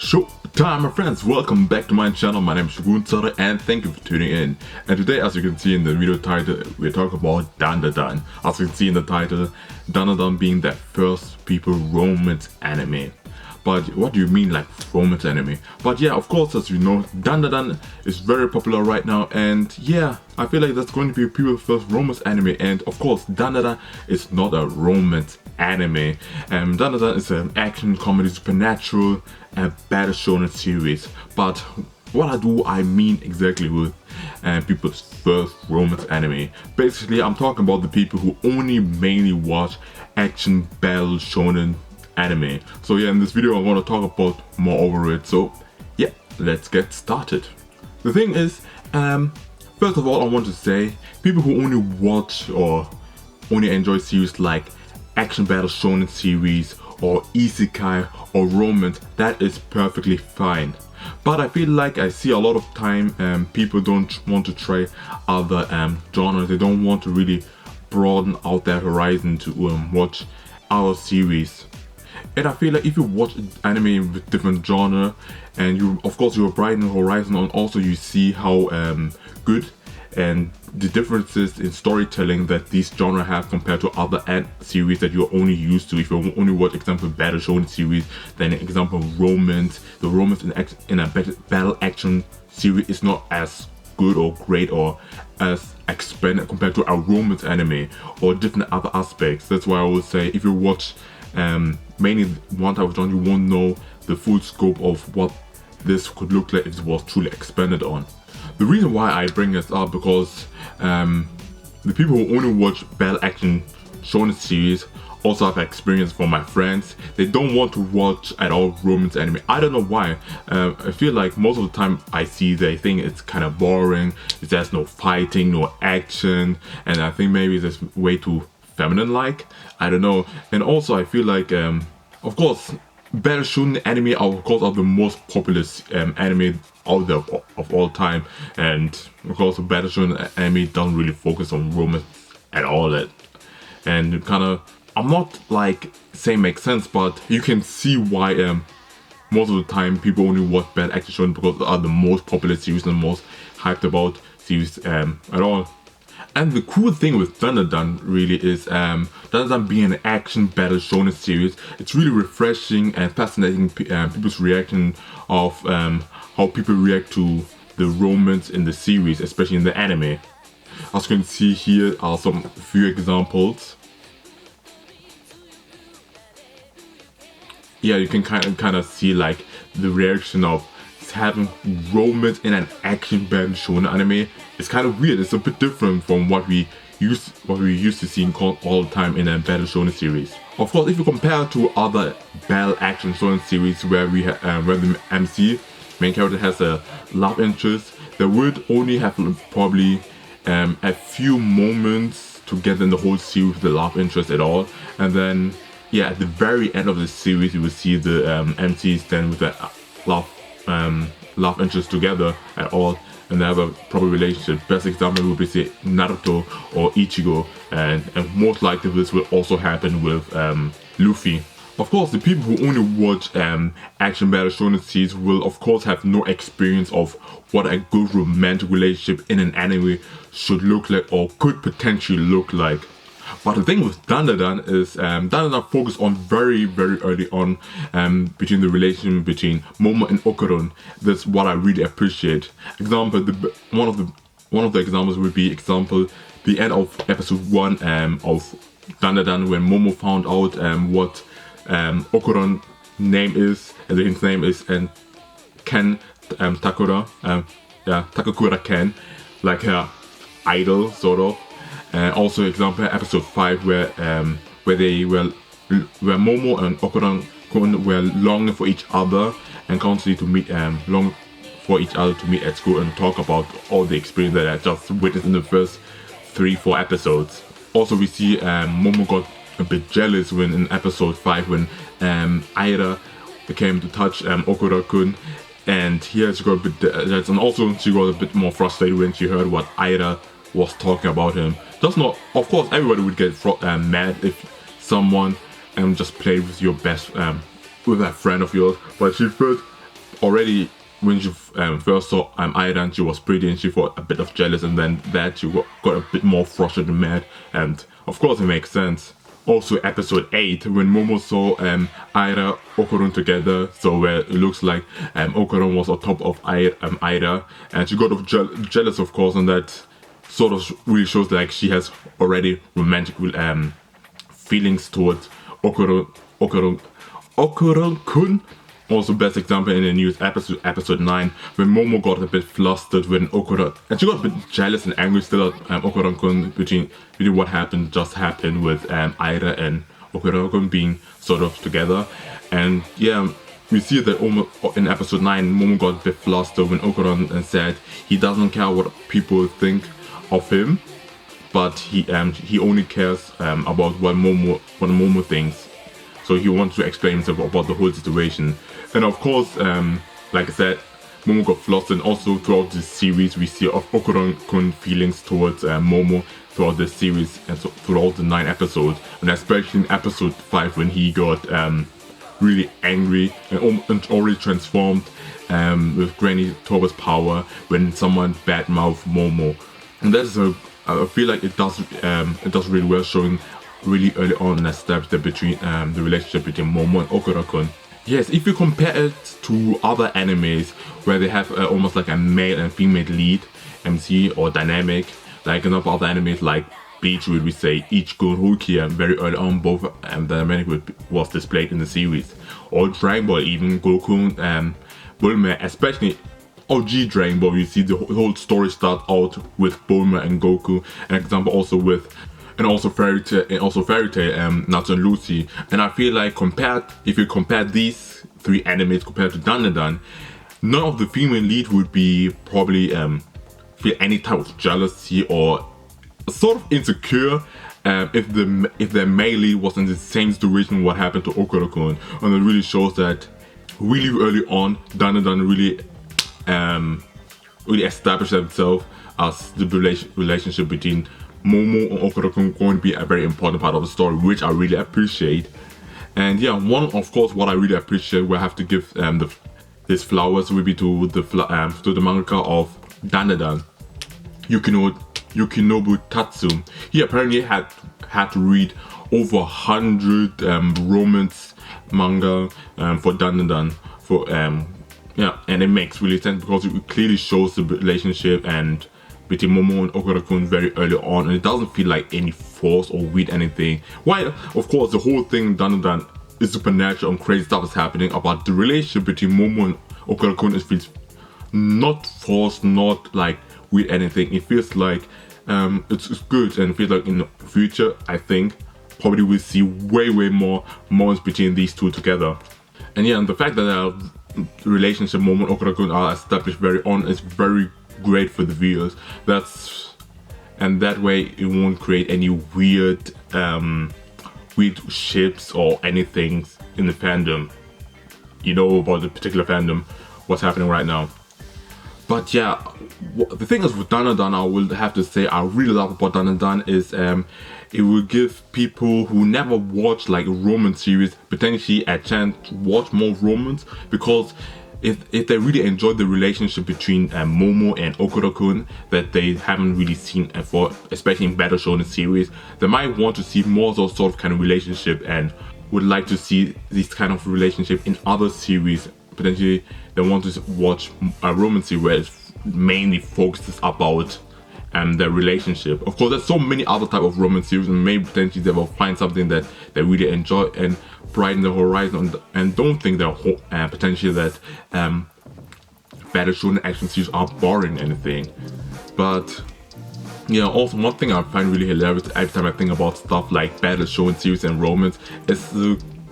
Showtime, my friends, welcome back to my channel. My name is Shogun Zorra and thank you for tuning in. And today, as you can see in the video title, we're talking about Dandadan. As you can see in the title, Dandadan being the first people romance anime. But what do you mean like romance anime? But yeah, of course, as you know, Dandadan is very popular right now, and yeah, I feel like that's going to be people's first romance anime. And of course, Dandadan is not a romance anime. Dandadan is an action comedy supernatural battle shonen series. But what do I mean exactly with people's first romance anime? Basically, I'm talking about the people who only mainly watch action battle shonen anime. So yeah, in this video I'm going to talk about more over it. So yeah, let's get started. The thing is, first of all, I want to say people who only watch or only enjoy series like action battle shonen series or isekai or romance, that is perfectly fine. But I feel like I see a lot of time people don't want to try other genres. They don't want to really broaden out their horizon to watch our series. And I feel like if you watch anime with different genre, and you, of course, you're broadening the horizon, and also you see how good and the differences in storytelling that these genre have compared to other series that you're only used to. If you only watch, example, battle shonen series, then example romance, the romance in a battle action series is not as good or great or as expanded compared to a romance anime or different other aspects. That's why I would say if you watch mainly one type of genre, you won't know the full scope of what this could look like if it was truly expanded on. The reason why I bring this up because the people who only watch battle action shonen series also have experience from my friends. They don't want to watch at all romance anime. I don't know why. I feel like most of the time I see they think it's kind of boring. There's no fighting, no action, and I think maybe it's way too feminine like. I don't know. And also I feel like of course battle shonen anime of course are the most popular anime out there of all time, and of course the battle shonen anime doesn't really focus on romance at all. And kind of, I'm not like saying makes sense, but you can see why most of the time people only watch battle action shonen because they are the most popular series and the most hyped about series at all. And the cool thing with Dandadan really is Dandadan being an action battle shonen series, it's really refreshing and fascinating people's reaction of how people react to the romance in the series, especially in the anime. As you can see, here are some few examples. Yeah, you can kind of see like the reaction of having romance in an action battle shonen anime. It's kind of weird. It's a bit different from what we used to seeing all the time in a battle shonen series. Of course, if you compare to other battle action shonen series where we where the main character has a love interest, there would only have probably a few moments to get in the whole series with the love interest at all, and then yeah, at the very end of the series you will see the MC stand with the love interest together at all, and they have a proper relationship. Best example would be say Naruto or Ichigo, and most likely this will also happen with Luffy. Of course, the people who only watch action battle shonen series will of course have no experience of what a good romantic relationship in an anime should look like or could potentially look like. But the thing with Dandadan is Dandadan focused on very early on between the relation between Momo and Okarun. That's what I really appreciate. Example, one of the examples would be the end of episode 1 of Dandadan, when Momo found out what Okarun name is, and his name is Ken Takura, Takakura Ken, like her idol sort of. Also, example, episode 5 where Momo and Okarun were longing for each other and constantly to meet, long for each other to meet at school and talk about all the experience that I just witnessed in the first 3-4 episodes. Also, we see Momo got a bit jealous when in episode 5 when Aira came to touch Okura-kun, and here she got a bit and also she got a bit more frustrated when she heard what Aira was talking about him. Just not, of course, everybody would get mad if someone just played with your with a friend of yours, but she felt already when you first saw Aira, she was pretty and she felt a bit of jealous, and then that she got a bit more frustrated and mad, and of course it makes sense. Also episode 8, when Momo saw Aira, Okarun together, so where it looks like Okarun was on top of Aira, and she got jealous of course, and that sort of really shows like she has already romantic feelings towards Okarun-kun. Also, best example in the news episode 9, when Momo got a bit flustered when Okarun, and she got a bit jealous and angry still at Okarun-kun between what just happened with Aira and Okarun-kun being sort of together. And yeah, we see that in episode 9, Momo got a bit flustered when Okarun said he doesn't care what people think of him, but he only cares about what Momo thinks. So he wants to explain himself about the whole situation. And of course, like I said, Momo got flustered, and also throughout this series we see of Okarun-kun feelings towards Momo throughout this series, and so throughout the 9 episodes, and especially in episode 5 when he got really angry and already transformed with Granny Toba's power when someone badmouthed Momo. And that is I feel like it does really well, showing really early on the steps that between the relationship between Momo and Okarun-kun. Yes, if you compare it to other animes where they have almost like a male and female lead MC or dynamic, like in other animes like Bleach, would we say Ichigo and Rukia, very early on both the dynamic was displayed in the series, or Dragon Ball, even Goku and Bulma, especially OG Dragon Ball, you see the whole story start out with Bulma and Goku, an example also with Fairy Tail, Natsu and Lucy. And I feel like if you compare these 3 animes compared to Dandadan, none of the female lead would be probably feel any type of jealousy or sort of insecure if their male lead was in the same situation what happened to Okarun-kun. And it really shows that really early on, Dandadan really established themselves as the relationship between Momo and Okarun going to be a very important part of the story, which I really appreciate. And yeah, what I really appreciate, we have to give these flowers will be to the mangaka of Dandadan, Yukinobu Tatsu. He apparently had to read over 100 romance manga for Dandadan and it makes really sense because it clearly shows the relationship and between Momo and Okarun very early on, and it doesn't feel like any force or weird anything. While of course the whole thing Dandadan is supernatural and crazy stuff is happening, about the relationship between Momo and Okarun feels not forced, not like weird anything. It feels like it's good, and it feels like in the future I think probably we'll see way more moments between these two together. And yeah, and the fact that the relationship Momo and Okarun are established very on is very great for the viewers. And that way it won't create any weird ships or anything in the fandom. You know about the particular fandom, what's happening right now. But yeah, the thing is with Dandadan, I will have to say I really love about Dandadan is it will give people who never watch like a romance series potentially a chance to watch more romance, because if they really enjoy the relationship between Momo and Okarun that they haven't really seen before, especially in Battle Shonen series, they might want to see more sort of kind of relationship and would like to see this kind of relationship in other series. Potentially they want to watch a romance series where it mainly focuses about their relationship. Of course, there's so many other type of romance series, and maybe potentially they will find something that they really enjoy and brighten the horizon, and don't think that potentially that Battle Shonen action series are boring anything. But yeah, also one thing I find really hilarious every time I think about stuff like Battle Shonen series and romance is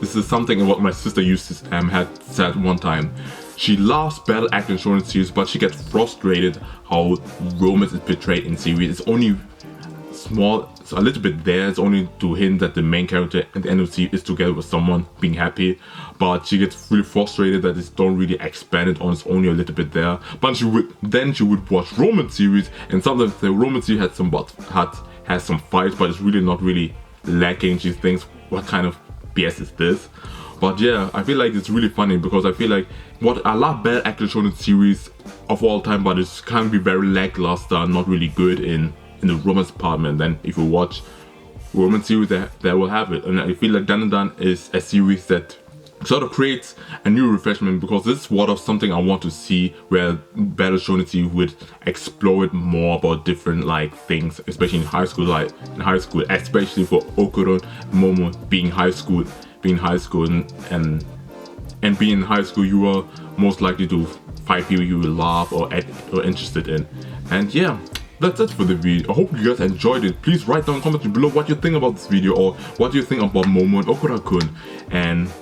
this is something what my sister used to had said one time. She loves battle action shonen series, but she gets frustrated how romance is portrayed in series. It's only small, it's a little bit there. It's only to hint that the main character at the end of the series is together with someone being happy. But she gets really frustrated that it's don't really expand it on. It's only a little bit there. But she would watch romance series, and sometimes the romance series has some fights, but it's really not really lacking. She thinks, what kind of BS is this? But yeah, I feel like it's really funny because I feel like what I love better actual shonen series of all time, but it can be very lackluster, not really good in the romance department. Then if you watch romance series, they will have it. And I feel like Dandadan is a series that sort of creates a new refreshment, because this is what of something I want to see, where better shonen series would explore it more about different like things, especially in high school, especially for Okarun, Momo being high school, and being in high school, you are most likely to find people you will love or interested in. And yeah, that's it for the video. I hope you guys enjoyed it. Please write down in the comments below what you think about this video, or what you think about Momo and Okarun, and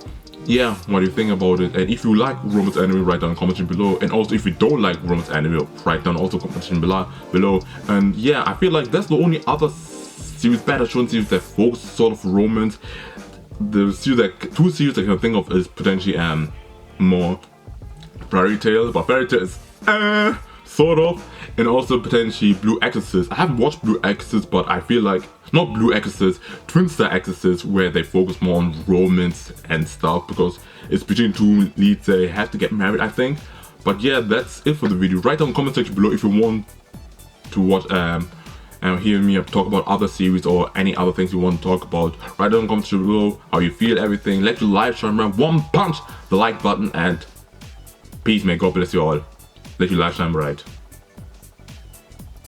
yeah, what do you think about it? And if you like romance anime, write down in the comments below. And also if you don't like romance anime, write down also comments below. And yeah, I feel like that's the only other series, better shonen series, that focus sort of romance. The series two series I can think of is potentially more Fairy Tail, but Fairy Tail is sort of, and also potentially Blue Exorcist. I haven't watched Blue Exorcist, but I feel like, not Blue Exorcist, Twin Star Exorcist, where they focus more on romance and stuff, because it's between two leads, they have to get married, I think. But yeah, that's it for the video. Write down in the comment section below if you want to watch and hear me talk about other series or any other things you want to talk about. Write down in the comments below how you feel, everything. Let your live shine around, one punch the like button, and peace, may God bless you all. Let your life shine bright.